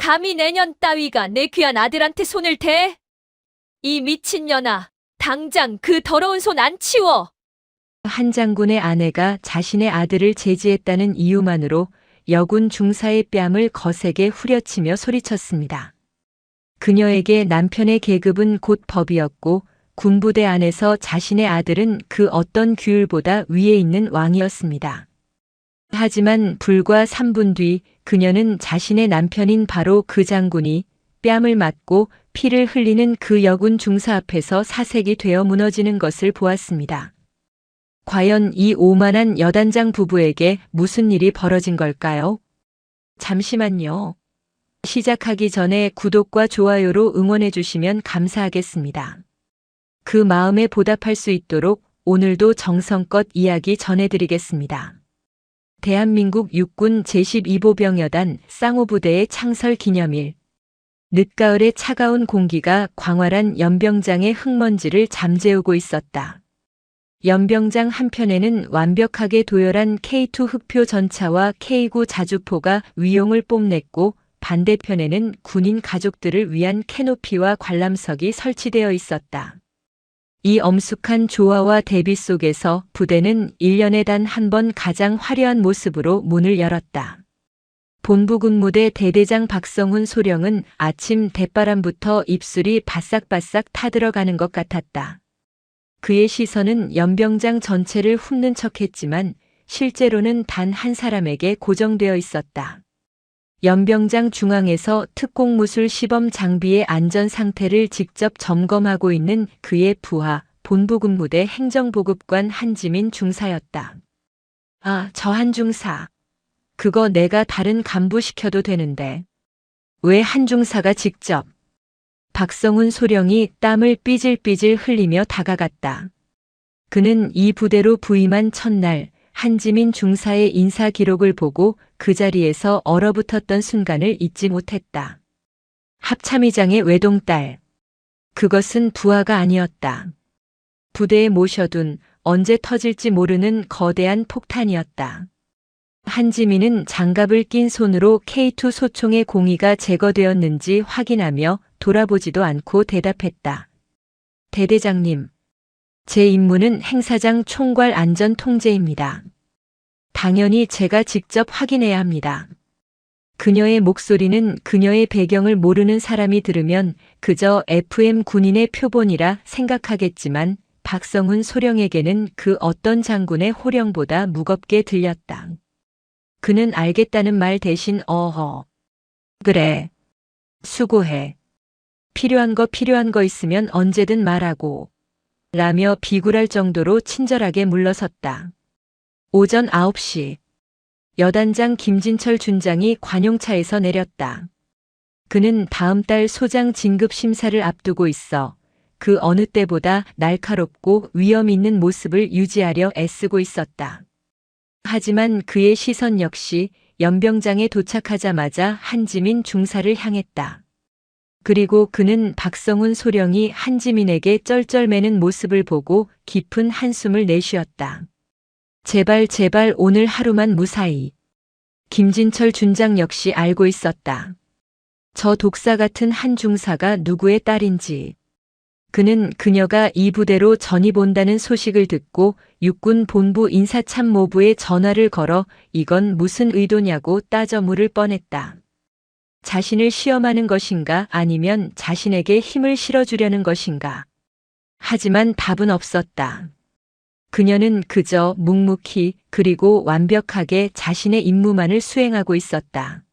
감히 내년 따위가 내 귀한 아들한테 손을 대? 이 미친년아, 당장 그 더러운 손 안 치워! 한 장군의 아내가 자신의 아들을 제지했다는 이유만으로 여군 중사의 뺨을 거세게 후려치며 소리쳤습니다. 그녀에게 남편의 계급은 곧 법이었고 군부대 안에서 자신의 아들은 그 어떤 규율보다 위에 있는 왕이었습니다. 하지만 불과 3분 뒤 그녀는 자신의 남편인 바로 그 장군이 뺨을 맞고 피를 흘리는 그 여군 중사 앞에서 사색이 되어 무너지는 것을 보았습니다. 과연 이 오만한 여단장 부부에게 무슨 일이 벌어진 걸까요? 잠시만요. 시작하기 전에 구독과 좋아요로 응원해 주시면 감사하겠습니다. 그 마음에 보답할 수 있도록 오늘도 정성껏 이야기 전해드리겠습니다. 대한민국 육군 제12보병여단 쌍호부대의 창설 기념일. 늦가을의 차가운 공기가 광활한 연병장의 흙먼지를 잠재우고 있었다. 연병장 한편에는 완벽하게 도열한 K2 흑표 전차와 K9 자주포가 위용을 뽐냈고 반대편에는 군인 가족들을 위한 캐노피와 관람석이 설치되어 있었다. 이 엄숙한 조화와 대비 속에서 부대는 1년에 단 한 번 가장 화려한 모습으로 문을 열었다. 본부군무대 대대장 박성훈 소령은 아침 대바람부터 입술이 바싹바싹 타들어가는 것 같았다. 그의 시선은 연병장 전체를 훑는 척했지만 실제로는 단 한 사람에게 고정되어 있었다. 연병장 중앙에서 특공무술 시범 장비의 안전 상태를 직접 점검하고 있는 그의 부하 본부군무대 행정보급관 한지민 중사였다. 아, 저 한 중사. 그거 내가 다른 간부 시켜도 되는데. 왜 한 중사가 직접? 박성훈 소령이 땀을 삐질삐질 흘리며 다가갔다. 그는 이 부대로 부임한 첫날 한지민 중사의 인사 기록을 보고 그 자리에서 얼어붙었던 순간을 잊지 못했다. 합참의장의 외동딸. 그것은 부하가 아니었다. 부대에 모셔둔 언제 터질지 모르는 거대한 폭탄이었다. 한지민은 장갑을 낀 손으로 K2 소총의 공위가 제거되었는지 확인하며 돌아보지도 않고 대답했다. 대대장님, 제 임무는 행사장 총괄 안전 통제입니다. 당연히 제가 직접 확인해야 합니다. 그녀의 목소리는 그녀의 배경을 모르는 사람이 들으면 그저 FM 군인의 표본이라 생각하겠지만 박성훈 소령에게는 그 어떤 장군의 호령보다 무겁게 들렸다. 그는 알겠다는 말 대신 어허. 그래. 수고해. 필요한 거 있으면 언제든 말하고. 라며 비굴할 정도로 친절하게 물러섰다. 오전 9시. 여단장 김진철 준장이 관용차에서 내렸다. 그는 다음 달 소장 진급 심사를 앞두고 있어 그 어느 때보다 날카롭고 위험 있는 모습을 유지하려 애쓰고 있었다. 하지만 그의 시선 역시 연병장에 도착하자마자 한지민 중사를 향했다. 그리고 그는 박성훈 소령이 한지민에게 쩔쩔매는 모습을 보고 깊은 한숨을 내쉬었다. 제발 오늘 하루만 무사히. 김진철 준장 역시 알고 있었다. 저 독사 같은 한 중사가 누구의 딸인지. 그는 그녀가 이 부대로 전입 온다는 소식을 듣고 육군 본부 인사참모부에 전화를 걸어 이건 무슨 의도냐고 따져 물을 뻔했다. 자신을 시험하는 것인가 아니면 자신에게 힘을 실어주려는 것인가. 하지만 답은 없었다. 그녀는 그저 묵묵히 그리고 완벽하게 자신의 임무만을 수행하고 있었다.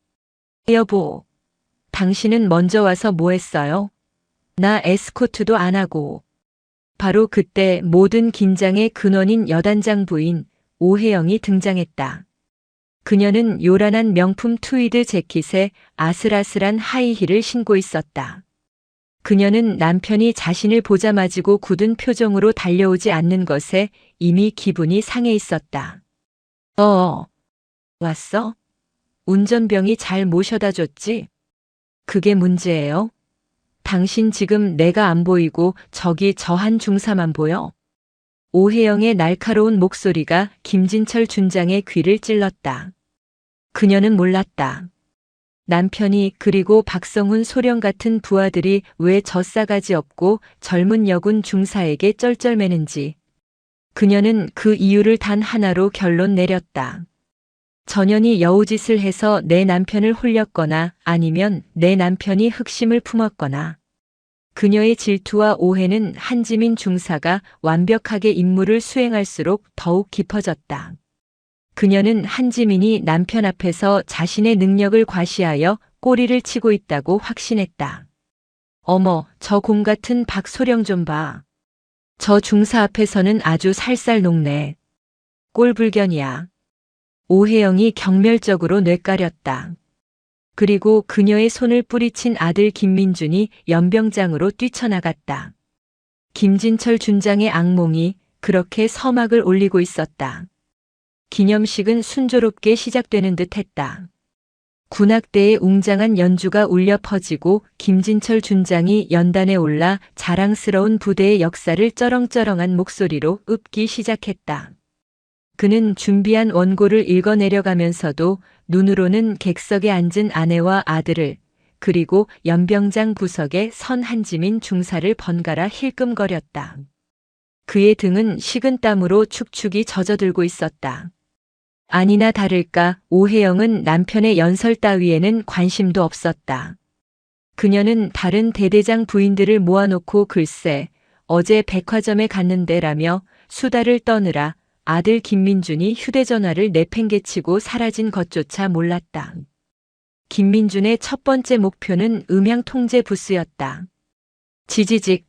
여보, 당신은 먼저 와서 뭐 했어요? 나 에스코트도 안 하고. 바로 그때 모든 긴장의 근원인 여단장 부인 오혜영이 등장했다. 그녀는 요란한 명품 트위드 재킷에 아슬아슬한 하이힐을 신고 있었다. 그녀는 남편이 자신을 보자마지고 굳은 표정으로 달려오지 않는 것에 이미 기분이 상해 있었다. 왔어? 운전병이 잘 모셔다 줬지? 그게 문제예요? 당신 지금 내가 안 보이고 저기 저 한 중사만 보여? 오혜영의 날카로운 목소리가 김진철 준장의 귀를 찔렀다. 그녀는 몰랐다. 남편이 그리고 박성훈 소령 같은 부하들이 왜 젖싸가지 없고 젊은 여군 중사에게 쩔쩔매는지. 그녀는 그 이유를 단 하나로 결론 내렸다. 전현이 여우짓을 해서 내 남편을 홀렸거나 아니면 내 남편이 흑심을 품었거나. 그녀의 질투와 오해는 한지민 중사가 완벽하게 임무를 수행할수록 더욱 깊어졌다. 그녀는 한지민이 남편 앞에서 자신의 능력을 과시하여 꼬리를 치고 있다고 확신했다. 어머, 저 곰 같은 박소령 좀 봐. 저 중사 앞에서는 아주 살살 녹네. 꼴불견이야. 오혜영이 경멸적으로 뇌까렸다. 그리고 그녀의 손을 뿌리친 아들 김민준이 연병장으로 뛰쳐나갔다. 김진철 준장의 악몽이 그렇게 서막을 올리고 있었다. 기념식은 순조롭게 시작되는 듯 했다. 군악대의 웅장한 연주가 울려 퍼지고 김진철 준장이 연단에 올라 자랑스러운 부대의 역사를 쩌렁쩌렁한 목소리로 읊기 시작했다. 그는 준비한 원고를 읽어내려가면서도 눈으로는 객석에 앉은 아내와 아들을 그리고 연병장 부석에 선 한지민 중사를 번갈아 힐끔거렸다. 그의 등은 식은 땀으로 축축이 젖어들고 있었다. 아니나 다를까 오혜영은 남편의 연설 따위에는 관심도 없었다. 그녀는 다른 대대장 부인들을 모아놓고 글쎄 어제 백화점에 갔는데라며 수다를 떠느라 아들 김민준이 휴대전화를 내팽개치고 사라진 것조차 몰랐다. 김민준의 첫 번째 목표는 음향 통제 부스였다. 지지직,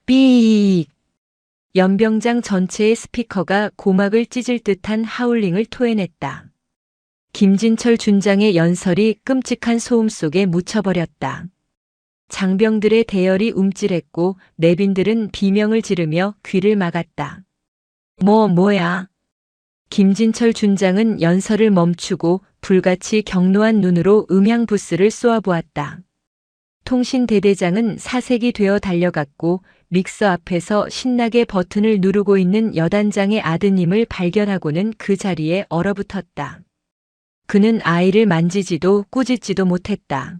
삐익. 연병장 전체의 스피커가 고막을 찢을 듯한 하울링을 토해냈다. 김진철 준장의 연설이 끔찍한 소음 속에 묻혀버렸다. 장병들의 대열이 움찔했고 내빈들은 비명을 지르며 귀를 막았다. 뭐야? 김진철 준장은 연설을 멈추고 불같이 경로한 눈으로 음향 부스를 쏘아보았다. 통신대대장은 사색이 되어 달려갔고 믹서 앞에서 신나게 버튼을 누르고 있는 여단장의 아드님을 발견하고는 그 자리에 얼어붙었다. 그는 아이를 만지지도 꾸짖지도 못했다.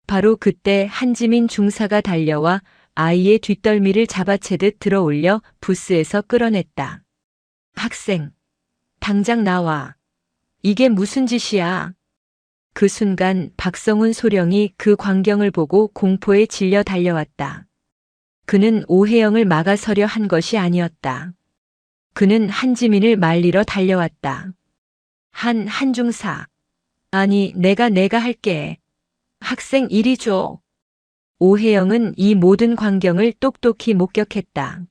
바로 그때 한지민 중사가 달려와 아이의 뒷덜미를 잡아채듯 들어올려 부스에서 끌어냈다. 학생, 당장 나와. 이게 무슨 짓이야? 그 순간 박성훈 소령이 그 광경을 보고 공포에 질려 달려왔다. 그는 오혜영을 막아서려 한 것이 아니었다. 그는 한지민을 말리러 달려왔다. 한중사. 아니, 내가 할게. 학생 이리 줘. 오혜영은 이 모든 광경을 똑똑히 목격했다.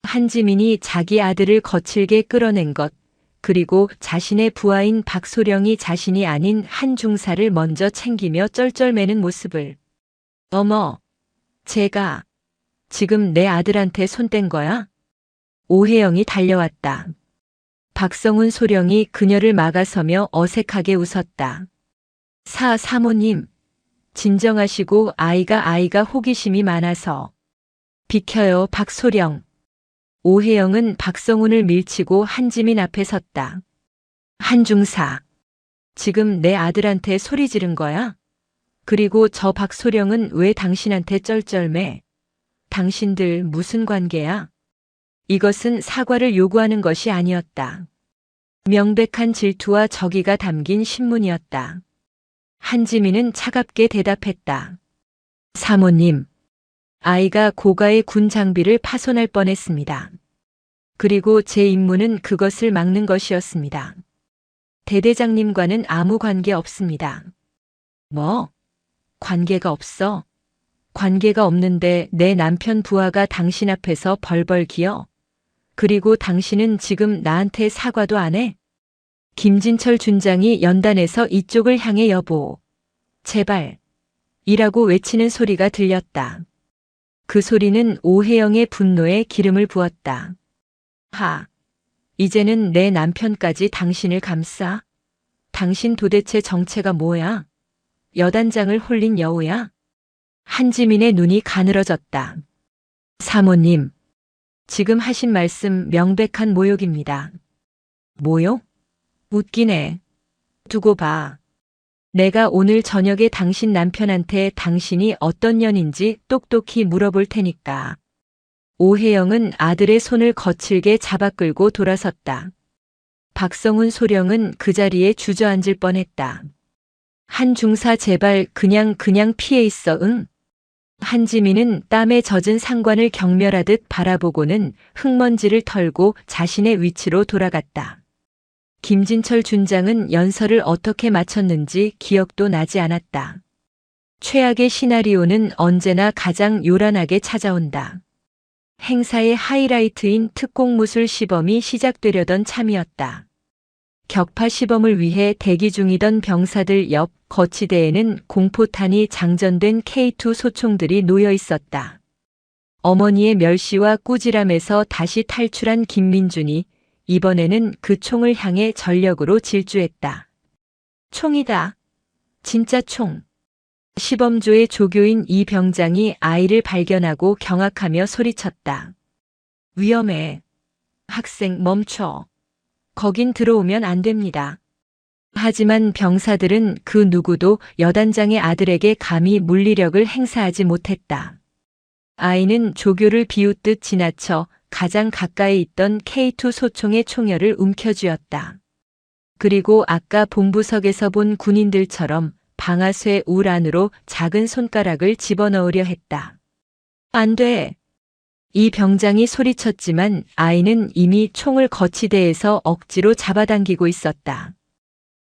한지민이 자기 아들을 거칠게 끌어낸 것, 그리고 자신의 부하인 박소령이 자신이 아닌 한중사를 먼저 챙기며 쩔쩔매는 모습을. 어머, 제가 지금 내 아들한테 손 뗀 거야? 오혜영이 달려왔다. 박성훈 소령이 그녀를 막아서며 어색하게 웃었다. 사모님, 진정하시고 아이가 호기심이 많아서. 비켜요, 박소령. 오혜영은 박성훈을 밀치고 한지민 앞에 섰다. 한중사, 지금 내 아들한테 소리 지른 거야? 그리고 저 박소령은 왜 당신한테 쩔쩔매? 당신들 무슨 관계야? 이것은 사과를 요구하는 것이 아니었다. 명백한 질투와 적의가 담긴 신문이었다. 한지민은 차갑게 대답했다. 사모님, 아이가 고가의 군 장비를 파손할 뻔했습니다. 그리고 제 임무는 그것을 막는 것이었습니다. 대대장님과는 아무 관계 없습니다. 뭐? 관계가 없어? 관계가 없는데 내 남편 부하가 당신 앞에서 벌벌 기어? 그리고 당신은 지금 나한테 사과도 안 해? 김진철 준장이 연단에서 이쪽을 향해 여보, 제발, 이라고 외치는 소리가 들렸다. 그 소리는 오혜영의 분노에 기름을 부었다. 이제는 내 남편까지 당신을 감싸? 당신 도대체 정체가 뭐야? 여단장을 홀린 여우야? 한지민의 눈이 가늘어졌다. 사모님, 지금 하신 말씀 명백한 모욕입니다. 모욕? 웃기네. 두고 봐. 내가 오늘 저녁에 당신 남편한테 당신이 어떤 년인지 똑똑히 물어볼 테니까. 오혜영은 아들의 손을 거칠게 잡아 끌고 돌아섰다. 박성훈 소령은 그 자리에 주저앉을 뻔했다. 한 중사 제발 그냥 피해 있어 응? 한지민은 땀에 젖은 상관을 경멸하듯 바라보고는 흙먼지를 털고 자신의 위치로 돌아갔다. 김진철 준장은 연설을 어떻게 마쳤는지 기억도 나지 않았다. 최악의 시나리오는 언제나 가장 요란하게 찾아온다. 행사의 하이라이트인 특공무술 시범이 시작되려던 참이었다. 격파 시범을 위해 대기 중이던 병사들 옆 거치대에는 공포탄이 장전된 K2 소총들이 놓여 있었다. 어머니의 멸시와 꾸지람에서 다시 탈출한 김민준이 이번에는 그 총을 향해 전력으로 질주했다. 총이다. 진짜 총. 시범조의 조교인 이 병장이 아이를 발견하고 경악하며 소리쳤다. 위험해. 학생 멈춰. 거긴 들어오면 안 됩니다. 하지만 병사들은 그 누구도 여단장의 아들에게 감히 물리력을 행사하지 못했다. 아이는 조교를 비웃듯 지나쳐 가장 가까이 있던 K2 소총의 총열을 움켜쥐었다. 그리고 아까 본부석에서 본 군인들처럼 방아쇠 울 안으로 작은 손가락을 집어넣으려 했다. 안 돼. 이 병장이 소리쳤지만 아이는 이미 총을 거치대에서 억지로 잡아당기고 있었다.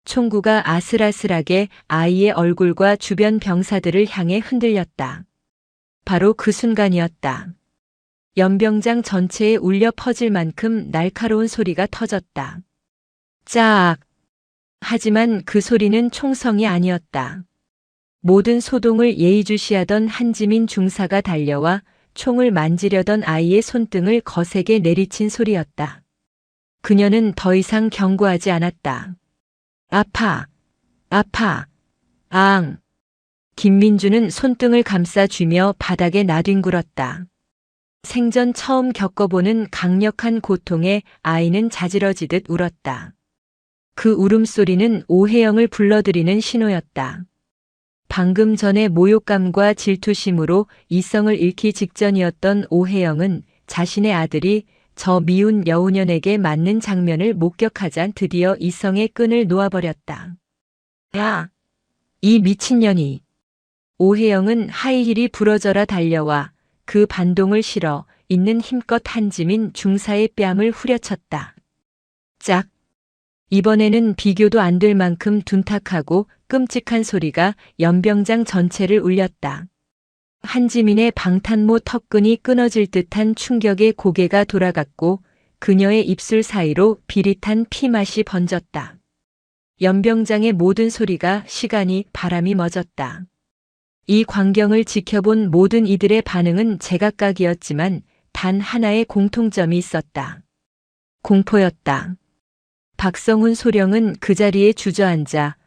총구가 아슬아슬하게 아이의 얼굴과 주변 병사들을 향해 흔들렸다. 바로 그 순간이었다. 연병장 전체에 울려 퍼질 만큼 날카로운 소리가 터졌다. 짝! 하지만 그 소리는 총성이 아니었다. 모든 소동을 예의주시하던 한지민 중사가 달려와 총을 만지려던 아이의 손등을 거세게 내리친 소리였다. 그녀는 더 이상 경고하지 않았다. 아파, 아파, 앙. 김민주는 손등을 감싸쥐며 바닥에 나뒹굴었다. 생전 처음 겪어보는 강력한 고통에 아이는 자지러지듯 울었다. 그 울음소리는 오혜영을 불러들이는 신호였다. 방금 전에 모욕감과 질투심으로 이성을 잃기 직전이었던 오혜영은 자신의 아들이 저 미운 여우년에게 맞는 장면을 목격하자 드디어 이성의 끈을 놓아버렸다. 야! 이 미친년이! 오혜영은 하이힐이 부러져라 달려와 그 반동을 실어 있는 힘껏 한지민 중사의 뺨을 후려쳤다. 짝! 이번에는 비교도 안 될 만큼 둔탁하고 끔찍한 소리가 연병장 전체를 울렸다. 한지민의 방탄모 턱끈이 끊어질 듯한 충격에 고개가 돌아갔고 그녀의 입술 사이로 비릿한 피맛이 번졌다. 연병장의 모든 소리가 시간이 바람이 멎었다. 이 광경을 지켜본 모든 이들의 반응은 제각각이었지만 단 하나의 공통점이 있었다. 공포였다. 박성훈 소령은 그 자리에 주저앉아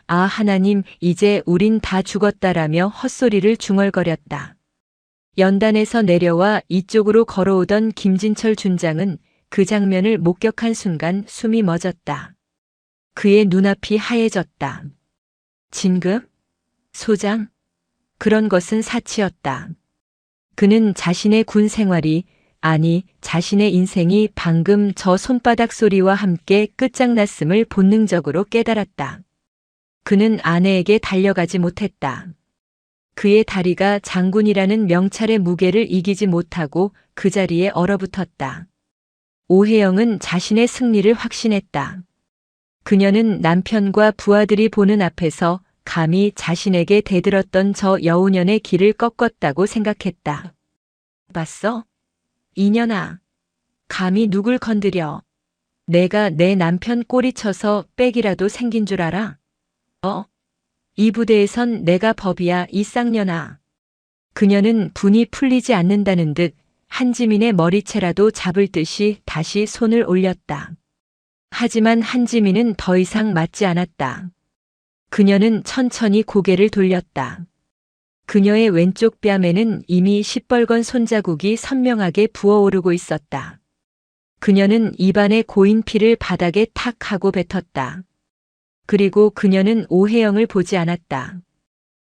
하나님, 이제 우린 다 죽었다라며 헛소리를 중얼거렸다. 연단에서 내려와 이쪽으로 걸어오던 김진철 준장은 그 장면을 목격한 순간 숨이 멎었다. 그의 눈앞이 하얘졌다. 진급? 소장? 그런 것은 사치였다. 그는 자신의 군 생활이, 아니, 자신의 인생이 방금 저 손바닥 소리와 함께 끝장났음을 본능적으로 깨달았다. 그는 아내에게 달려가지 못했다. 그의 다리가 장군이라는 명찰의 무게를 이기지 못하고 그 자리에 얼어붙었다. 오혜영은 자신의 승리를 확신했다. 그녀는 남편과 부하들이 보는 앞에서 감히 자신에게 대들었던 저 여우년의 길을 꺾었다고 생각했다. 봤어? 이년아. 감히 누굴 건드려. 내가 내 남편 꼬리 쳐서 빽이라도 생긴 줄 알아? 이 부대에선 내가 법이야, 이 쌍년아. 그녀는 분이 풀리지 않는다는 듯 한지민의 머리채라도 잡을 듯이 다시 손을 올렸다. 하지만 한지민은 더 이상 맞지 않았다. 그녀는 천천히 고개를 돌렸다. 그녀의 왼쪽 뺨에는 이미 시뻘건 손자국이 선명하게 부어오르고 있었다. 그녀는 입안에 고인 피를 바닥에 탁 하고 뱉었다. 그리고 그녀는 오혜영을 보지 않았다.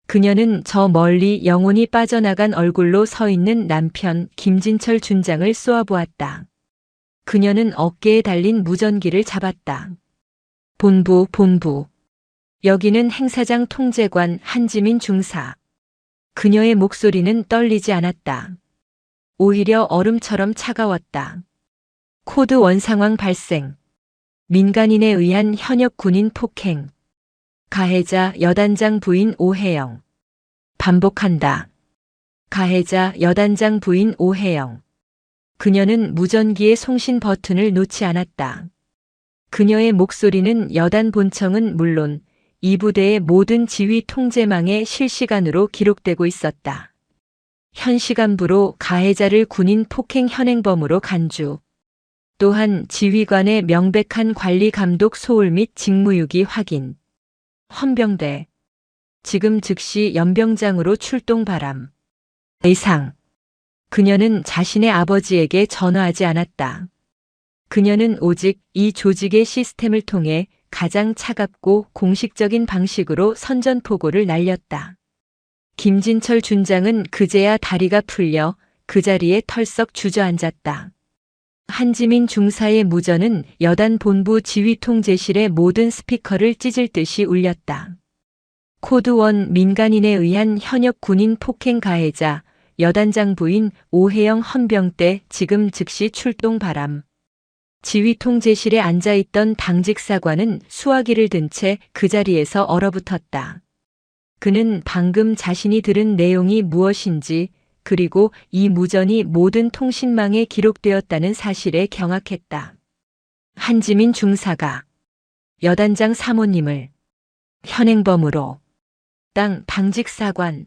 그녀는 저 멀리 영혼이 빠져나간 얼굴로 서 있는 남편 김진철 준장을 쏘아보았다. 그녀는 어깨에 달린 무전기를 잡았다. 본부. 여기는 행사장 통제관 한지민 중사. 그녀의 목소리는 떨리지 않았다. 오히려 얼음처럼 차가웠다. 코드 원 상황 발생. 민간인에 의한 현역 군인 폭행. 가해자 여단장 부인 오혜영. 반복한다. 가해자 여단장 부인 오혜영. 그녀는 무전기의 송신 버튼을 놓지 않았다. 그녀의 목소리는 여단 본청은 물론 이 부대의 모든 지휘 통제망에 실시간으로 기록되고 있었다. 현 시간부로 가해자를 군인 폭행 현행범으로 간주. 또한 지휘관의 명백한 관리 감독 소홀 및 직무유기 확인. 헌병대. 지금 즉시 연병장으로 출동 바람. 이상. 그녀는 자신의 아버지에게 전화하지 않았다. 그녀는 오직 이 조직의 시스템을 통해 가장 차갑고 공식적인 방식으로 선전포고를 날렸다. 김진철 준장은 그제야 다리가 풀려 그 자리에 털썩 주저앉았다. 한지민 중사의 무전은 여단 본부 지휘통제실의 모든 스피커를 찢을 듯이 울렸다. 코드 원 민간인에 의한 현역 군인 폭행 가해자 여단장 부인 오혜영 헌병대 지금 즉시 출동 바람. 지휘통제실에 앉아있던 당직 사관은 수화기를 든 채 그 자리에서 얼어붙었다. 그는 방금 자신이 들은 내용이 무엇인지 그리고 이 무전이 모든 통신망에 기록되었다는 사실에 경악했다. 한지민 중사가 여단장 사모님을 현행범으로 당직 사관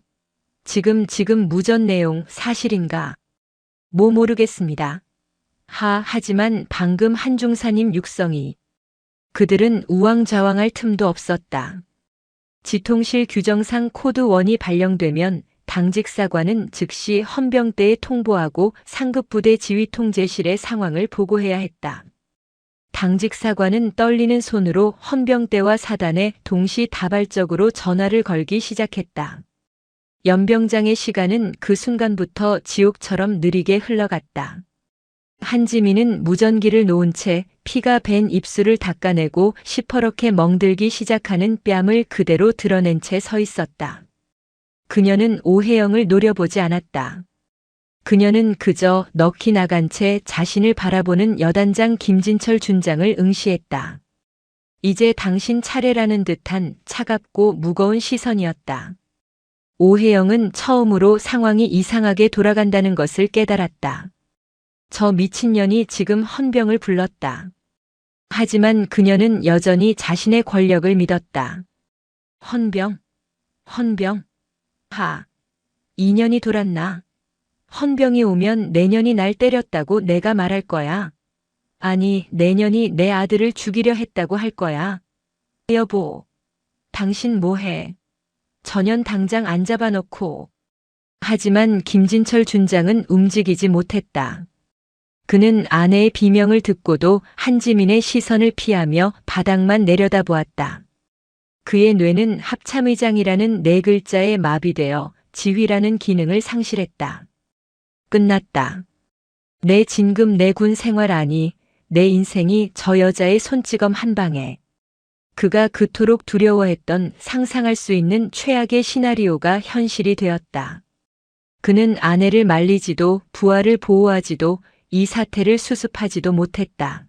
지금 무전 내용 사실인가? 모르겠습니다. 하지만 방금 한 중사님 육성이 그들은 우왕좌왕할 틈도 없었다. 지통실 규정상 코드 1이 발령되면 당직 사관은 즉시 헌병대에 통보하고 상급부대 지휘통제실의 상황을 보고해야 했다. 당직 사관은 떨리는 손으로 헌병대와 사단에 동시다발적으로 전화를 걸기 시작했다. 연병장의 시간은 그 순간부터 지옥처럼 느리게 흘러갔다. 한지민은 무전기를 놓은 채 피가 밴 입술을 닦아내고 시퍼렇게 멍들기 시작하는 뺨을 그대로 드러낸 채 서 있었다. 그녀는 오혜영을 노려보지 않았다. 그녀는 그저 넋이 나간 채 자신을 바라보는 여단장 김진철 준장을 응시했다. 이제 당신 차례라는 듯한 차갑고 무거운 시선이었다. 오혜영은 처음으로 상황이 이상하게 돌아간다는 것을 깨달았다. 저 미친년이 지금 헌병을 불렀다. 하지만 그녀는 여전히 자신의 권력을 믿었다. 헌병. 2년이 돌았나? 헌병이 오면 내년이 날 때렸다고 내가 말할 거야. 아니, 내년이 내 아들을 죽이려 했다고 할 거야. 여보, 당신 뭐해? 전현 당장 안 잡아놓고. 하지만 김진철 준장은 움직이지 못했다. 그는 아내의 비명을 듣고도 한지민의 시선을 피하며 바닥만 내려다보았다. 그의 뇌는 합참의장이라는 네 글자에 마비되어 지휘라는 기능을 상실했다. 끝났다. 내 진급 내 군 생활 아니, 내 인생이 저 여자의 손찌검 한 방에. 그가 그토록 두려워했던 상상할 수 있는 최악의 시나리오가 현실이 되었다. 그는 아내를 말리지도 부하를 보호하지도 이 사태를 수습하지도 못했다.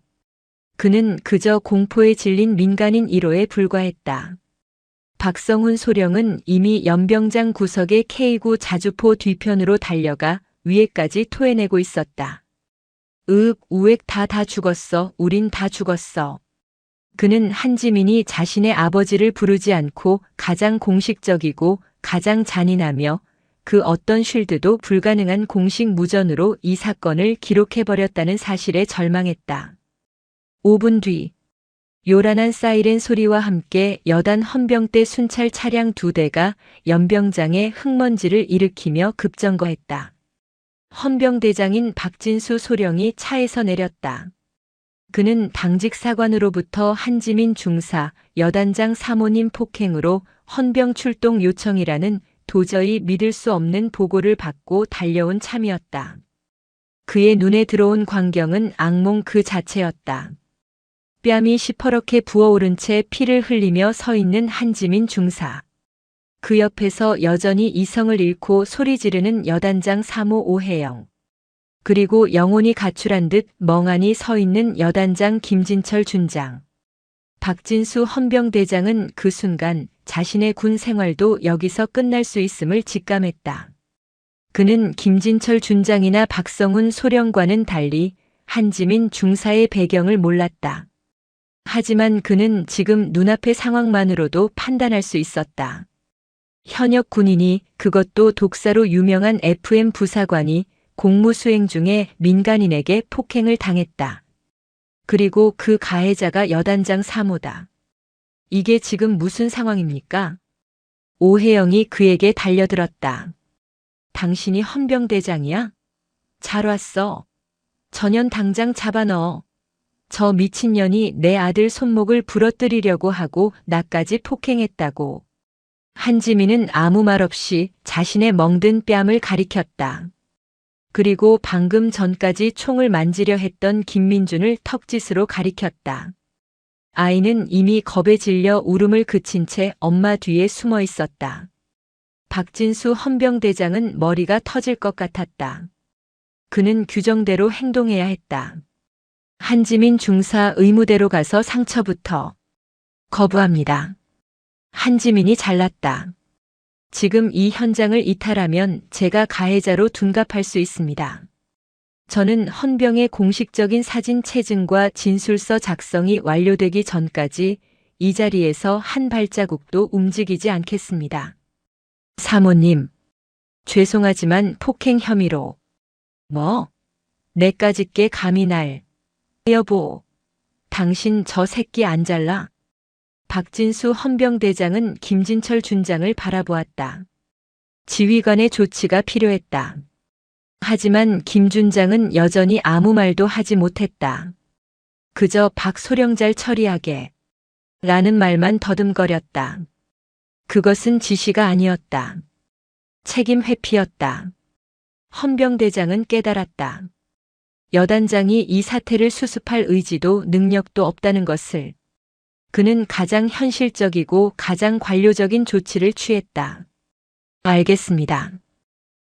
그는 그저 공포에 질린 민간인 1호에 불과했다. 박성훈 소령은 이미 연병장 구석의 K9 자주포 뒤편으로 달려가 위에까지 토해내고 있었다. 우액 다 죽었어. 우린 다 죽었어. 그는 한지민이 자신의 아버지를 부르지 않고 가장 공식적이고 가장 잔인하며 그 어떤 쉴드도 불가능한 공식 무전으로 이 사건을 기록해버렸다는 사실에 절망했다. 5분 뒤 요란한 사이렌 소리와 함께 여단 헌병대 순찰 차량 2대가 연병장에 흙먼지를 일으키며 급정거했다. 헌병대장인 박진수 소령이 차에서 내렸다. 그는 당직 사관으로부터 한지민 중사, 여단장 사모님 폭행으로 헌병 출동 요청이라는 도저히 믿을 수 없는 보고를 받고 달려온 참이었다. 그의 눈에 들어온 광경은 악몽 그 자체였다. 뺨이 시퍼렇게 부어오른 채 피를 흘리며 서 있는 한지민 중사. 그 옆에서 여전히 이성을 잃고 소리 지르는 여단장 사모 오해영. 그리고 영혼이 가출한 듯 멍하니 서 있는 여단장 김진철 준장. 박진수 헌병대장은 그 순간 자신의 군 생활도 여기서 끝날 수 있음을 직감했다. 그는 김진철 준장이나 박성훈 소령과는 달리 한지민 중사의 배경을 몰랐다. 하지만 그는 지금 눈앞의 상황만으로도 판단할 수 있었다. 현역 군인이, 그것도 독사로 유명한 FM 부사관이 공무 수행 중에 민간인에게 폭행을 당했다. 그리고 그 가해자가 여단장 사모다. 이게 지금 무슨 상황입니까? 오해영이 그에게 달려들었다. 당신이 헌병대장이야? 잘 왔어. 전현 당장 잡아넣어. 저 미친년이 내 아들 손목을 부러뜨리려고 하고 나까지 폭행했다고. 한지민은 아무 말 없이 자신의 멍든 뺨을 가리켰다. 그리고 방금 전까지 총을 만지려 했던 김민준을 턱짓으로 가리켰다. 아이는 이미 겁에 질려 울음을 그친 채 엄마 뒤에 숨어 있었다. 박진수 헌병대장은 머리가 터질 것 같았다. 그는 규정대로 행동해야 했다. 한지민 중사 의무대로 가서 상처부터. 거부합니다. 한지민이 잘났다. 지금 이 현장을 이탈하면 제가 가해자로 둔갑할 수 있습니다. 저는 헌병의 공식적인 사진 채증과 진술서 작성이 완료되기 전까지 이 자리에서 한 발자국도 움직이지 않겠습니다. 사모님, 죄송하지만 폭행 혐의로. 뭐? 내까짓 게 감히 날. 여보, 당신 저 새끼 안 잘라? 박진수 헌병대장은 김진철 준장을 바라보았다. 지휘관의 조치가 필요했다. 하지만 김 준장은 여전히 아무 말도 하지 못했다. 그저 박소령 잘 처리하게 라는 말만 더듬거렸다. 그것은 지시가 아니었다. 책임 회피였다. 헌병대장은 깨달았다. 여단장이 이 사태를 수습할 의지도 능력도 없다는 것을. 그는 가장 현실적이고 가장 관료적인 조치를 취했다. 알겠습니다.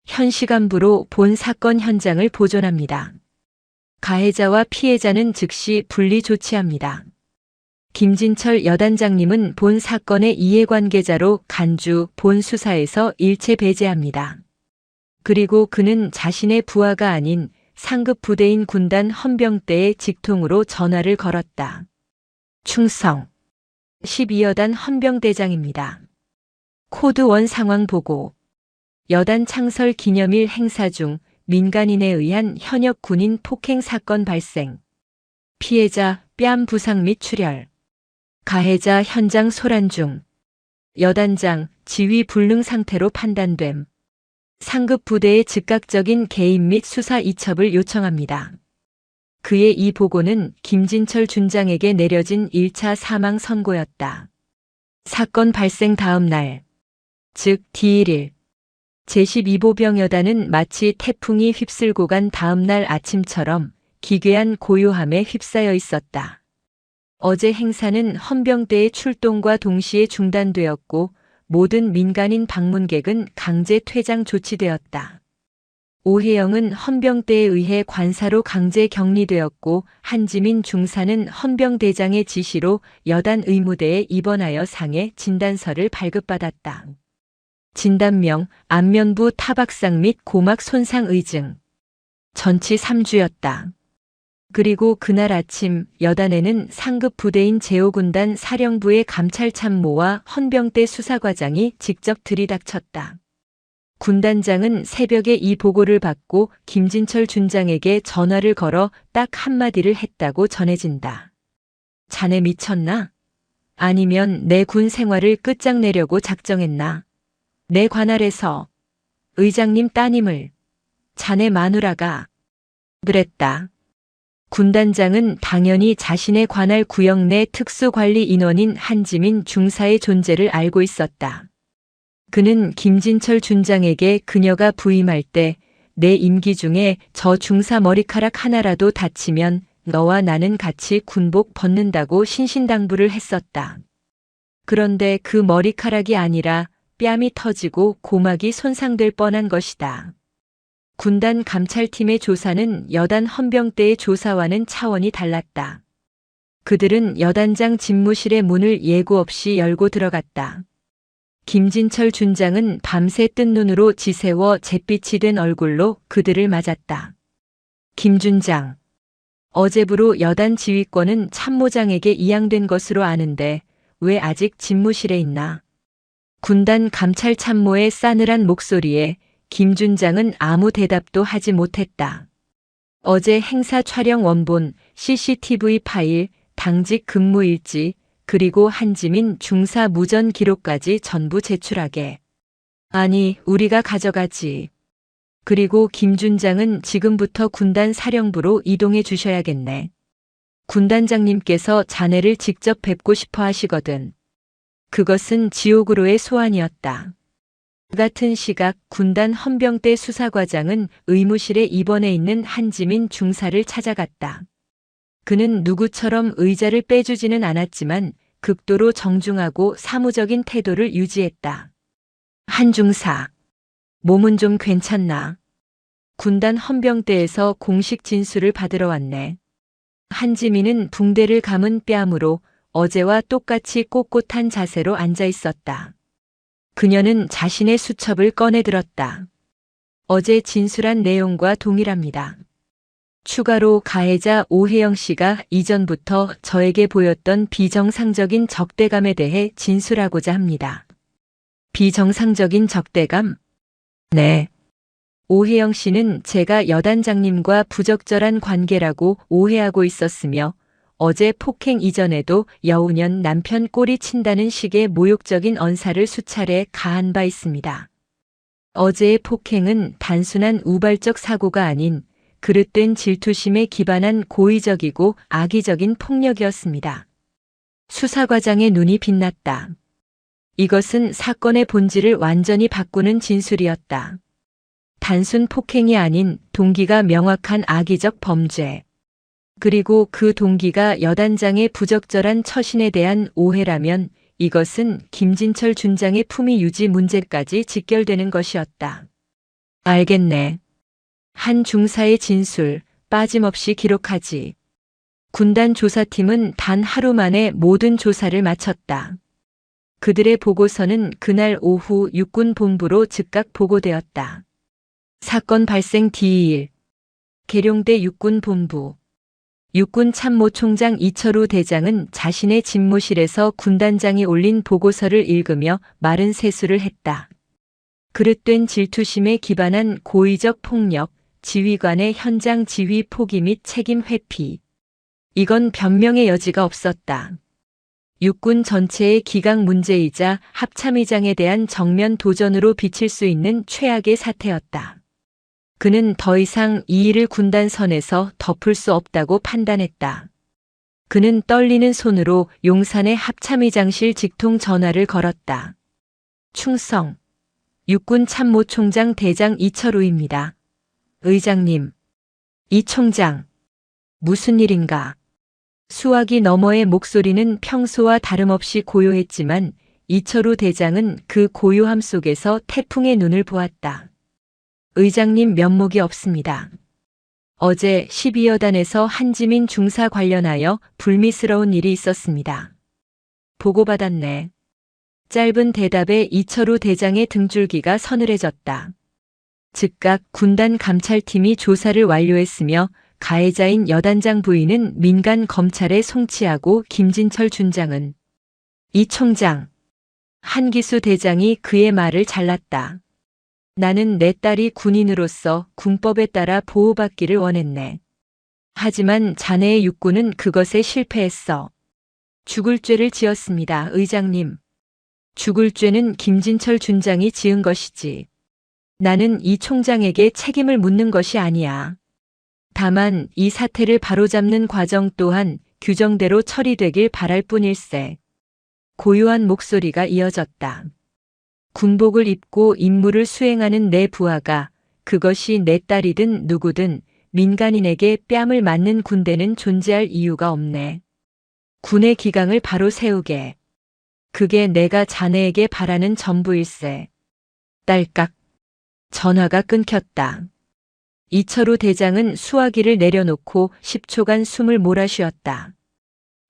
현 시간부로 본 사건 현장을 보존합니다. 가해자와 피해자는 즉시 분리 조치합니다. 김진철 여단장님은 본 사건의 이해관계자로 간주 본 수사에서 일체 배제합니다. 그리고 그는 자신의 부하가 아닌 상급 부대인 군단 헌병대의 직통으로 전화를 걸었다. 충성. 12여단 헌병대장입니다. 코드 1 상황 보고. 여단 창설 기념일 행사 중 민간인에 의한 현역 군인 폭행 사건 발생. 피해자 뺨 부상 및 출혈. 가해자 현장 소란 중. 여단장 지휘 불능 상태로 판단됨. 상급 부대의 즉각적인 개입 및 수사 이첩을 요청합니다. 그의 이 보고는 김진철 준장에게 내려진 1차 사망 선고였다. 사건 발생 다음 날, 즉 D1일, 제12보병여단은 마치 태풍이 휩쓸고 간 다음 날 아침처럼 기괴한 고요함에 휩싸여 있었다. 어제 행사는 헌병대의 출동과 동시에 중단되었고 모든 민간인 방문객은 강제 퇴장 조치되었다. 오해영은 헌병대에 의해 관사로 강제 격리되었고 한지민 중사는 헌병대장의 지시로 여단 의무대에 입원하여 상해 진단서를 발급받았다. 진단명, 안면부 타박상 및 고막 손상 의증. 전치 3주였다. 그리고 그날 아침 여단에는 상급 부대인 제5군단 사령부의 감찰참모와 헌병대 수사과장이 직접 들이닥쳤다. 군단장은 새벽에 이 보고를 받고 김진철 준장에게 전화를 걸어 딱 한마디를 했다고 전해진다. 자네 미쳤나? 아니면 내 군 생활을 끝장내려고 작정했나? 내 관할에서 의장님 따님을 자네 마누라가 그랬다. 군단장은 당연히 자신의 관할 구역 내 특수관리 인원인 한지민 중사의 존재를 알고 있었다. 그는 김진철 준장에게 그녀가 부임할 때 내 임기 중에 저 중사 머리카락 하나라도 다치면 너와 나는 같이 군복 벗는다고 신신당부를 했었다. 그런데 그 머리카락이 아니라 뺨이 터지고 고막이 손상될 뻔한 것이다. 군단 감찰팀의 조사는 여단 헌병대의 조사와는 차원이 달랐다. 그들은 여단장 집무실의 문을 예고 없이 열고 들어갔다. 김진철 준장은 밤새 뜬 눈으로 지새워 잿빛이 된 얼굴로 그들을 맞았다. 김 준장. 어제부로 여단 지휘권은 참모장에게 이양된 것으로 아는데 왜 아직 집무실에 있나? 군단 감찰 참모의 싸늘한 목소리에 김 준장은 아무 대답도 하지 못했다. 어제 행사 촬영 원본, CCTV 파일, 당직 근무 일지, 그리고 한지민 중사 무전 기록까지 전부 제출하게. 아니, 우리가 가져가지. 그리고 김 준장은 지금부터 군단 사령부로 이동해 주셔야겠네. 군단장님께서 자네를 직접 뵙고 싶어 하시거든. 그것은 지옥으로의 소환이었다. 같은 시각 군단 헌병대 수사과장은 의무실에 입원해 있는 한지민 중사를 찾아갔다. 그는 누구처럼 의자를 빼주지는 않았지만 극도로 정중하고 사무적인 태도를 유지했다. 한 중사, 몸은 좀 괜찮나? 군단 헌병대에서 공식 진술을 받으러 왔네. 한지민은 붕대를 감은 뺨으로 어제와 똑같이 꼿꼿한 자세로 앉아 있었다. 그녀는 자신의 수첩을 꺼내 들었다. 어제 진술한 내용과 동일합니다. 추가로 가해자 오혜영 씨가 이전부터 저에게 보였던 비정상적인 적대감에 대해 진술하고자 합니다. 비정상적인 적대감? 네. 오혜영 씨는 제가 여단장님과 부적절한 관계라고 오해하고 있었으며 어제 폭행 이전에도 여우년 남편 꼬리 친다는 식의 모욕적인 언사를 수차례 가한 바 있습니다. 어제의 폭행은 단순한 우발적 사고가 아닌 그릇된 질투심에 기반한 고의적이고 악의적인 폭력이었습니다. 수사과장의 눈이 빛났다. 이것은 사건의 본질을 완전히 바꾸는 진술이었다. 단순 폭행이 아닌 동기가 명확한 악의적 범죄. 그리고 그 동기가 여단장의 부적절한 처신에 대한 오해라면 이것은 김진철 준장의 품위 유지 문제까지 직결되는 것이었다. 알겠네. 한 중사의 진술, 빠짐없이 기록하지. 군단 조사팀은 단 하루 만에 모든 조사를 마쳤다. 그들의 보고서는 그날 오후 육군본부로 즉각 보고되었다. 사건 발생 뒤 2일, 계룡대 육군본부. 육군참모총장 이철우 대장은 자신의 집무실에서 군단장이 올린 보고서를 읽으며 마른 세수를 했다. 그릇된 질투심에 기반한 고의적 폭력, 지휘관의 현장 지휘 포기 및 책임 회피. 이건 변명의 여지가 없었다. 육군 전체의 기강 문제이자 합참의장에 대한 정면 도전으로 비칠 수 있는 최악의 사태였다. 그는 더 이상 이 일을 군단선에서 덮을 수 없다고 판단했다. 그는 떨리는 손으로 용산의 합참의장실 직통 전화를 걸었다. 충성. 육군 참모총장 대장 이철우입니다. 의장님. 이 총장. 무슨 일인가? 수화기 너머의 목소리는 평소와 다름없이 고요했지만 이철우 대장은 그 고요함 속에서 태풍의 눈을 보았다. 의장님 면목이 없습니다. 어제 12여단에서 한지민 중사 관련하여 불미스러운 일이 있었습니다. 보고받았네. 짧은 대답에 이철우 대장의 등줄기가 서늘해졌다. 즉각 군단 감찰팀이 조사를 완료했으며 가해자인 여단장 부인은 민간 검찰에 송치하고 김진철 준장은 이 총장. 한기수 대장이 그의 말을 잘랐다. 나는 내 딸이 군인으로서 군법에 따라 보호받기를 원했네. 하지만 자네의 육군은 그것에 실패했어. 죽을 죄를 지었습니다, 의장님. 죽을 죄는 김진철 준장이 지은 것이지. 나는 이 총장에게 책임을 묻는 것이 아니야. 다만 이 사태를 바로잡는 과정 또한 규정대로 처리되길 바랄 뿐일세. 고요한 목소리가 이어졌다. 군복을 입고 임무를 수행하는 내 부하가 그것이 내 딸이든 누구든 민간인에게 뺨을 맞는 군대는 존재할 이유가 없네. 군의 기강을 바로 세우게. 그게 내가 자네에게 바라는 전부일세. 딸깍. 전화가 끊겼다. 이철우 대장은 수화기를 내려놓고 10초간 숨을 몰아쉬었다.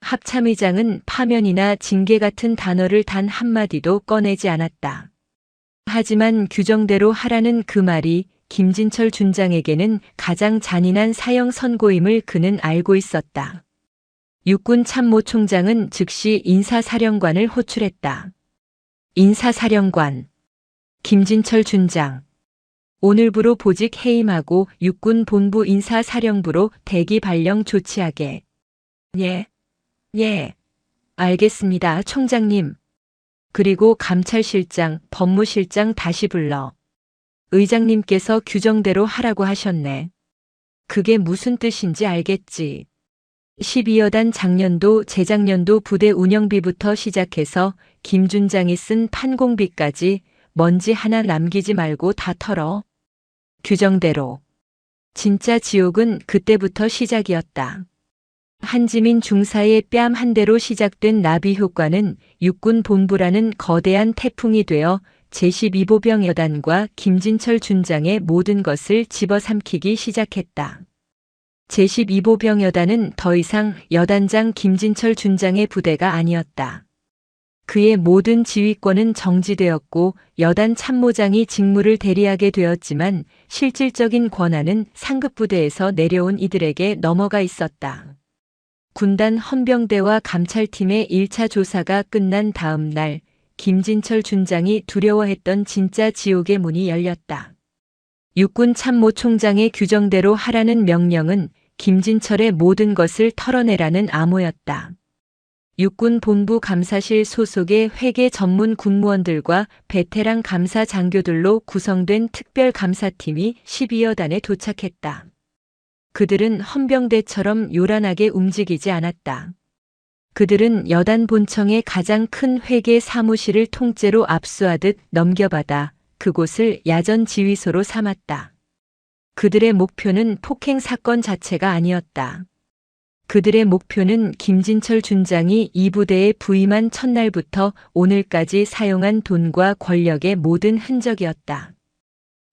합참의장은 파면이나 징계 같은 단어를 단 한마디도 꺼내지 않았다. 하지만 규정대로 하라는 그 말이 김진철 준장에게는 가장 잔인한 사형 선고임을 그는 알고 있었다. 육군 참모총장은 즉시 인사사령관을 호출했다. 인사사령관. 김진철 준장. 오늘부로 보직 해임하고 육군 본부 인사사령부로 대기 발령 조치하게. 예. 알겠습니다, 총장님. 그리고 감찰실장, 법무실장 다시 불러. 의장님께서 규정대로 하라고 하셨네. 그게 무슨 뜻인지 알겠지. 12여단 작년도, 재작년도 부대 운영비부터 시작해서 김 준장이 쓴 판공비까지 먼지 하나 남기지 말고 다 털어. 규정대로. 진짜 지옥은 그때부터 시작이었다. 한지민 중사의 뺨 한 대로 시작된 나비 효과는 육군 본부라는 거대한 태풍이 되어 제12보병 여단과 김진철 준장의 모든 것을 집어삼키기 시작했다. 제12보병 여단은 더 이상 여단장 김진철 준장의 부대가 아니었다. 그의 모든 지휘권은 정지되었고 여단 참모장이 직무를 대리하게 되었지만 실질적인 권한은 상급부대에서 내려온 이들에게 넘어가 있었다. 군단 헌병대와 감찰팀의 1차 조사가 끝난 다음 날 김진철 준장이 두려워했던 진짜 지옥의 문이 열렸다. 육군 참모총장의 규정대로 하라는 명령은 김진철의 모든 것을 털어내라는 암호였다. 육군 본부 감사실 소속의 회계 전문 군무원들과 베테랑 감사 장교들로 구성된 특별감사팀이 12여단에 도착했다. 그들은 헌병대처럼 요란하게 움직이지 않았다. 그들은 여단 본청의 가장 큰 회계 사무실을 통째로 압수하듯 넘겨받아 그곳을 야전 지휘소로 삼았다. 그들의 목표는 폭행 사건 자체가 아니었다. 그들의 목표는 김진철 준장이 이 부대에 부임한 첫날부터 오늘까지 사용한 돈과 권력의 모든 흔적이었다.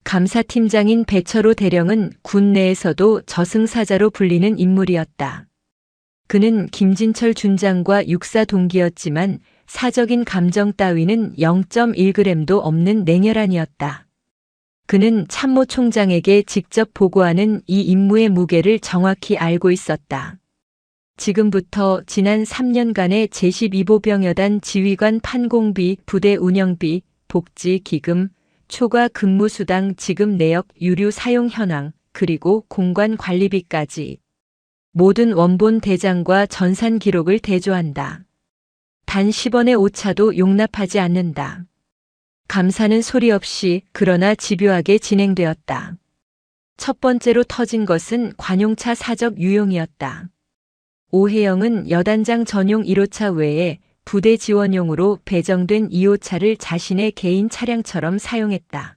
감사팀장인 배철호 대령은 군 내에서도 저승사자로 불리는 인물이었다. 그는 김진철 준장과 육사 동기였지만 사적인 감정 따위는 0.1g도 없는 냉혈한이었다. 그는 참모총장에게 직접 보고하는 이 임무의 무게를 정확히 알고 있었다. 지금부터 지난 3년간의 제12보병여단 지휘관 판공비, 부대 운영비, 복지, 기금, 초과 근무수당 지급 내역 유류 사용 현황, 그리고 공관 관리비까지 모든 원본 대장과 전산 기록을 대조한다. 단 10원의 오차도 용납하지 않는다. 감사는 소리 없이 그러나 집요하게 진행되었다. 첫 번째로 터진 것은 관용차 사적 유용이었다. 오혜영은 여단장 전용 1호차 외에 부대 지원용으로 배정된 2호차를 자신의 개인 차량처럼 사용했다.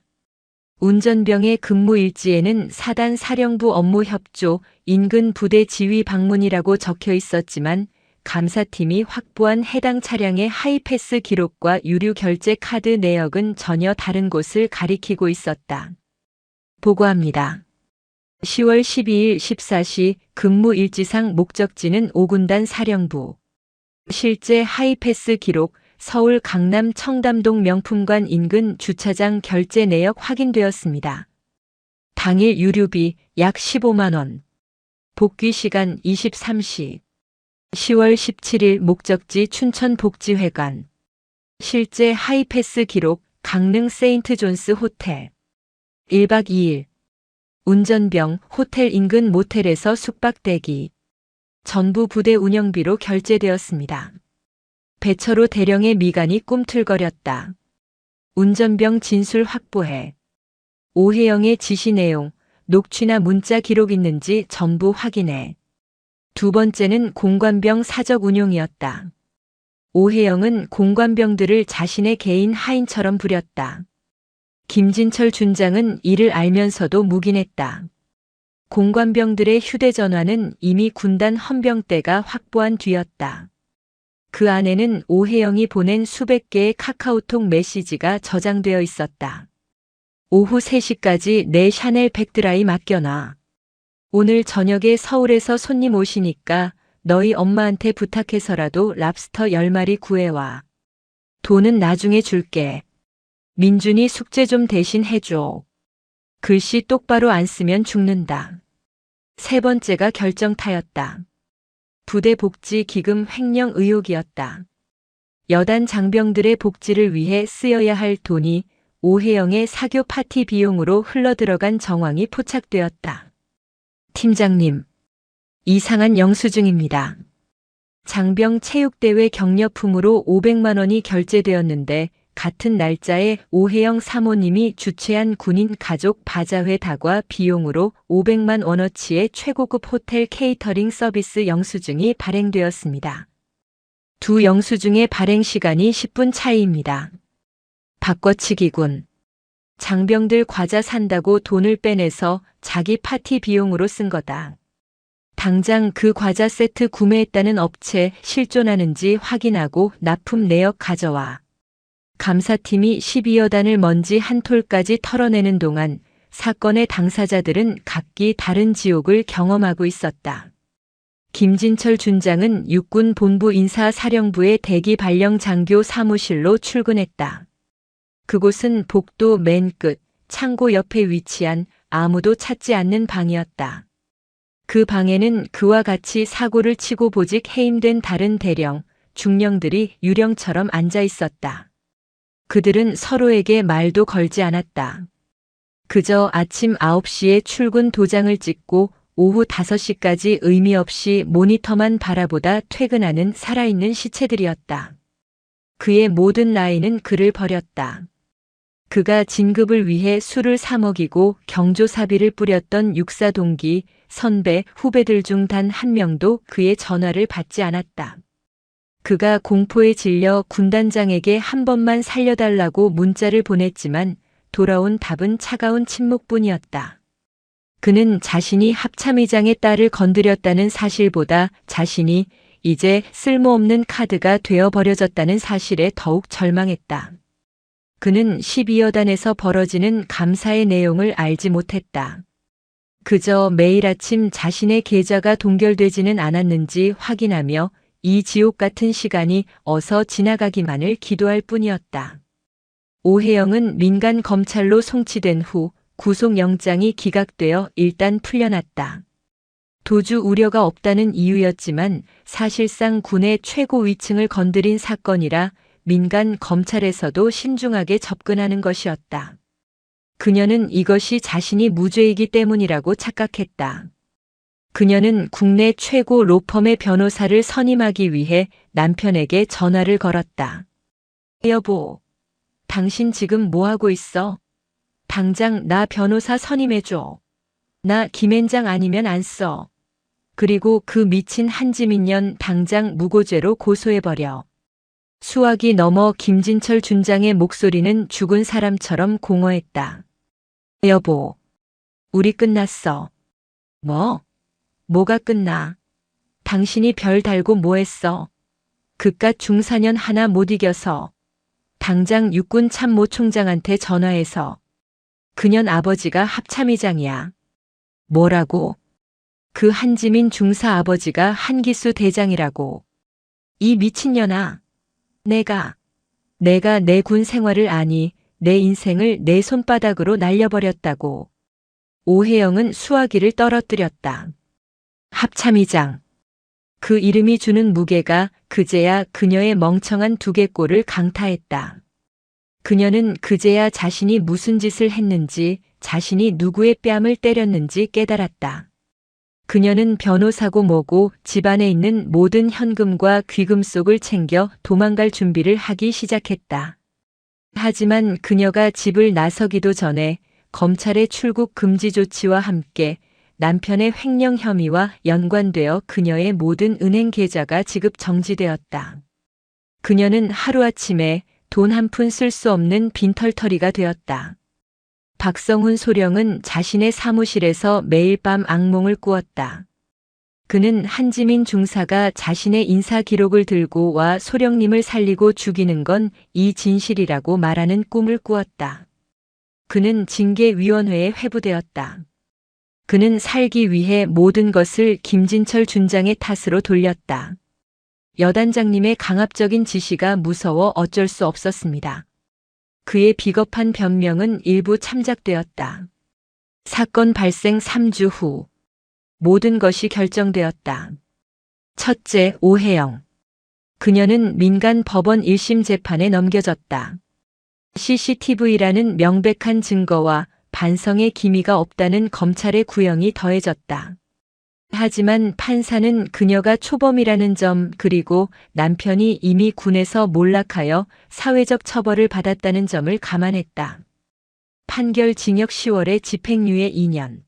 운전병의 근무 일지에는 사단 사령부 업무 협조, 인근 부대 지휘 방문이라고 적혀 있었지만 감사팀이 확보한 해당 차량의 하이패스 기록과 유류 결제 카드 내역은 전혀 다른 곳을 가리키고 있었다. 보고합니다. 10월 12일 14시 근무 일지상 목적지는 5군단 사령부. 실제 하이패스 기록 서울 강남 청담동 명품관 인근 주차장 결제 내역 확인되었습니다. 당일 유류비 약 15만 원. 복귀 시간 23시. 10월 17일 목적지 춘천복지회관. 실제 하이패스 기록 강릉 세인트존스 호텔. 1박 2일. 운전병 호텔 인근 모텔에서 숙박 대기. 전부 부대 운영비로 결제되었습니다. 배철호 대령의 미간이 꿈틀거렸다. 운전병 진술 확보해. 오혜영의 지시 내용, 녹취나 문자 기록 있는지 전부 확인해. 두 번째는 공관병 사적 운용이었다. 오혜영은 공관병들을 자신의 개인 하인처럼 부렸다. 김진철 준장은 이를 알면서도 묵인했다. 공관병들의 휴대전화는 이미 군단 헌병 때가 확보한 뒤였다. 그 안에는 오혜영이 보낸 수백 개의 카카오톡 메시지가 저장되어 있었다. 오후 3시까지 내 샤넬 백드라이 맡겨놔. 오늘 저녁에 서울에서 손님 오시니까 너희 엄마한테 부탁해서라도 랍스터 10마리 구해와. 돈은 나중에 줄게. 민준이 숙제 좀 대신 해줘. 글씨 똑바로 안 쓰면 죽는다. 세 번째가 결정타였다. 부대 복지 기금 횡령 의혹이었다. 여단 장병들의 복지를 위해 쓰여야 할 돈이 오혜영의 사교 파티 비용으로 흘러들어간 정황이 포착되었다. 팀장님, 이상한 영수증입니다. 장병 체육대회 격려품으로 500만 원이 결제되었는데 같은 날짜에 오혜영 사모님이 주최한 군인 가족 바자회 다과 비용으로 500만 원어치의 최고급 호텔 케이터링 서비스 영수증이 발행되었습니다. 두 영수증의 발행 시간이 10분 차이입니다. 바꿔치기군. 장병들 과자 산다고 돈을 빼내서 자기 파티 비용으로 쓴 거다. 당장 그 과자 세트 구매했다는 업체 실존하는지 확인하고 납품 내역 가져와. 감사팀이 12여 단을 먼지 한 톨까지 털어내는 동안 사건의 당사자들은 각기 다른 지옥을 경험하고 있었다. 김진철 준장은 육군 본부 인사사령부의 대기 발령 장교 사무실로 출근했다. 그곳은 복도 맨 끝, 창고 옆에 위치한 아무도 찾지 않는 방이었다. 그 방에는 그와 같이 사고를 치고 보직 해임된 다른 대령, 중령들이 유령처럼 앉아 있었다. 그들은 서로에게 말도 걸지 않았다. 그저 아침 9시에 출근 도장을 찍고 오후 5시까지 의미 없이 모니터만 바라보다 퇴근하는 살아있는 시체들이었다. 그의 모든 나이는 그를 버렸다. 그가 진급을 위해 술을 사 먹이고 경조사비를 뿌렸던 육사 동기, 선배, 후배들 중 단 한 명도 그의 전화를 받지 않았다. 그가 공포에 질려 군단장에게 한 번만 살려달라고 문자를 보냈지만 돌아온 답은 차가운 침묵뿐이었다. 그는 자신이 합참의장의 딸을 건드렸다는 사실보다 자신이 이제 쓸모없는 카드가 되어버려졌다는 사실에 더욱 절망했다. 그는 12여 단에서 벌어지는 감사의 내용을 알지 못했다. 그저 매일 아침 자신의 계좌가 동결되지는 않았는지 확인하며 이 지옥 같은 시간이 어서 지나가기만을 기도할 뿐이었다. 오혜영은 민간 검찰로 송치된 후 구속영장이 기각되어 일단 풀려났다. 도주 우려가 없다는 이유였지만 사실상 군의 최고 위층을 건드린 사건이라 민간 검찰에서도 신중하게 접근하는 것이었다. 그녀는 이것이 자신이 무죄이기 때문이라고 착각했다. 그녀는 국내 최고 로펌의 변호사를 선임하기 위해 남편에게 전화를 걸었다. 여보, 당신 지금 뭐하고 있어? 당장 나 변호사 선임해줘. 나 김앤장 아니면 안 써. 그리고 그 미친 한지민년 당장 무고죄로 고소해버려. 수화기 넘어 김진철 준장의 목소리는 죽은 사람처럼 공허했다. 여보, 우리 끝났어. 뭐? 뭐가 끝나? 당신이 별 달고 뭐 했어? 그깟 중사년 하나 못 이겨서. 당장 육군 참모 총장한테 전화해서. 그년 아버지가 합참의장이야. 뭐라고? 그 한지민 중사 아버지가 한기수 대장이라고. 이 미친년아. 내가 내 군 생활을 아니 내 인생을 내 손바닥으로 날려버렸다고. 오혜영은 수화기를 떨어뜨렸다. 합참의장. 그 이름이 주는 무게가 그제야 그녀의 멍청한 두개골을 강타했다. 그녀는 그제야 자신이 무슨 짓을 했는지, 자신이 누구의 뺨을 때렸는지 깨달았다. 그녀는 변호사고 뭐고 집안에 있는 모든 현금과 귀금 속을 챙겨 도망갈 준비를 하기 시작했다. 하지만 그녀가 집을 나서기도 전에 검찰의 출국 금지 조치와 함께 남편의 횡령 혐의와 연관되어 그녀의 모든 은행 계좌가 지급 정지되었다. 그녀는 하루아침에 돈 한 푼 쓸 수 없는 빈털터리가 되었다. 박성훈 소령은 자신의 사무실에서 매일 밤 악몽을 꾸었다. 그는 한지민 중사가 자신의 인사 기록을 들고 와 소령님을 살리고 죽이는 건 이 진실이라고 말하는 꿈을 꾸었다. 그는 징계위원회에 회부되었다. 그는 살기 위해 모든 것을 김진철 준장의 탓으로 돌렸다. 여단장님의 강압적인 지시가 무서워 어쩔 수 없었습니다. 그의 비겁한 변명은 일부 참작되었다. 사건 발생 3주 후 모든 것이 결정되었다. 첫째, 오혜영. 그녀는 민간 법원 1심 재판에 넘겨졌다. CCTV라는 명백한 증거와 반성의 기미가 없다는 검찰의 구형이 더해졌다. 하지만 판사는 그녀가 초범이라는 점 그리고 남편이 이미 군에서 몰락하여 사회적 처벌을 받았다는 점을 감안했다. 판결 징역 10월에 집행유예 2년.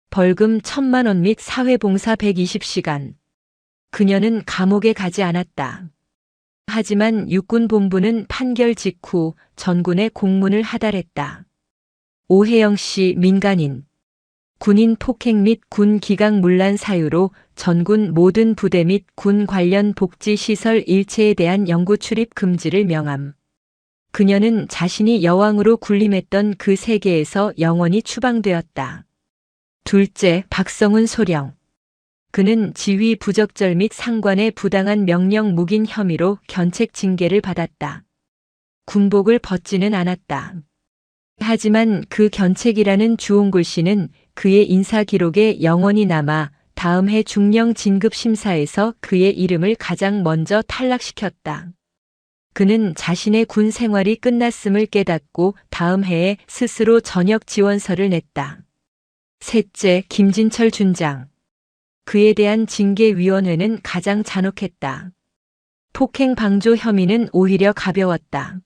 벌금 1,000만 원 및 사회봉사 120시간. 그녀는 감옥에 가지 않았다. 하지만 육군본부는 판결 직후 전군에 공문을 하달했다. 오혜영 씨 민간인. 군인 폭행 및 군 기강 문란 사유로 전군 모든 부대 및 군 관련 복지시설 일체에 대한 영구 출입 금지를 명함. 그녀는 자신이 여왕으로 군림했던 그 세계에서 영원히 추방되었다. 둘째, 박성훈 소령. 그는 지휘 부적절 및 상관의 부당한 명령 묵인 혐의로 견책 징계를 받았다. 군복을 벗지는 않았다. 하지만 그 견책이라는 주홍글씨는 그의 인사 기록에 영원히 남아 다음 해 중령 진급 심사에서 그의 이름을 가장 먼저 탈락시켰다. 그는 자신의 군 생활이 끝났음을 깨닫고 다음 해에 스스로 전역 지원서를 냈다. 셋째, 김진철 준장. 그에 대한 징계위원회는 가장 잔혹했다. 폭행 방조 혐의는 오히려 가벼웠다.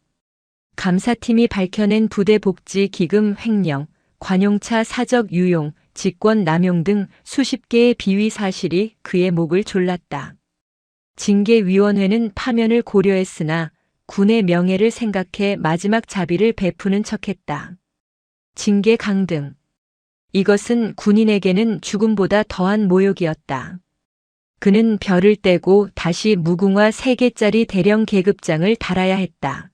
감사팀이 밝혀낸 부대 복지 기금 횡령, 관용차 사적 유용, 직권 남용 등 수십 개의 비위 사실이 그의 목을 졸랐다. 징계위원회는 파면을 고려했으나 군의 명예를 생각해 마지막 자비를 베푸는 척했다. 징계 강등. 이것은 군인에게는 죽음보다 더한 모욕이었다. 그는 별을 떼고 다시 무궁화 3개짜리 대령 계급장을 달아야 했다.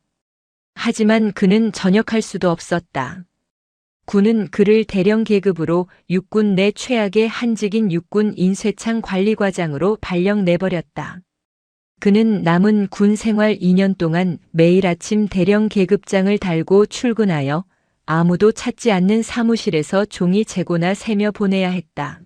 하지만 그는 전역할 수도 없었다. 군은 그를 대령 계급으로 육군 내 최악의 한직인 육군 인쇄창 관리과장으로 발령 내버렸다. 그는 남은 군 생활 2년 동안 매일 아침 대령 계급장을 달고 출근하여 아무도 찾지 않는 사무실에서 종이 재고나 세며 보내야 했다.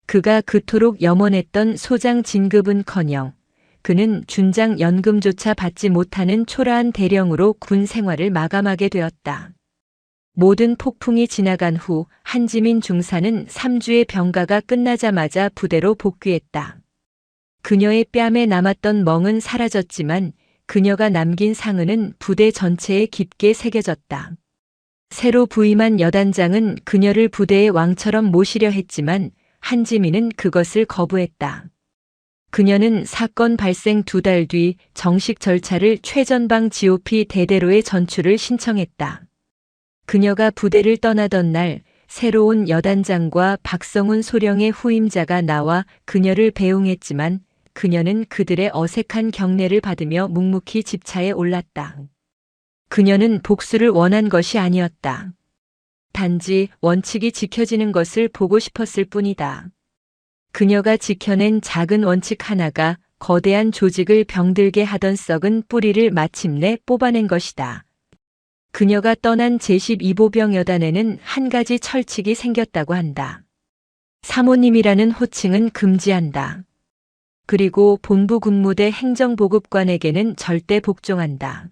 그가 그토록 염원했던 소장 진급은커녕 그는 준장 연금조차 받지 못하는 초라한 대령으로 군 생활을 마감하게 되었다. 모든 폭풍이 지나간 후 한지민 중사는 3주의 병가가 끝나자마자 부대로 복귀했다. 그녀의 뺨에 남았던 멍은 사라졌지만 그녀가 남긴 상흔은 부대 전체에 깊게 새겨졌다. 새로 부임한 여단장은 그녀를 부대의 왕처럼 모시려 했지만 한지민은 그것을 거부했다. 그녀는 사건 발생 2달 뒤 정식 절차를 최전방 GOP 대대로의 전출을 신청했다. 그녀가 부대를 떠나던 날 새로운 여단장과 박성훈 소령의 후임자가 나와 그녀를 배웅했지만 그녀는 그들의 어색한 경례를 받으며 묵묵히 집차에 올랐다. 그녀는 복수를 원한 것이 아니었다. 단지 원칙이 지켜지는 것을 보고 싶었을 뿐이다. 그녀가 지켜낸 작은 원칙 하나가 거대한 조직을 병들게 하던 썩은 뿌리를 마침내 뽑아낸 것이다. 그녀가 떠난 제12보병 여단에는 한 가지 철칙이 생겼다고 한다. 사모님이라는 호칭은 금지한다. 그리고 본부 군무대 행정보급관에게는 절대 복종한다.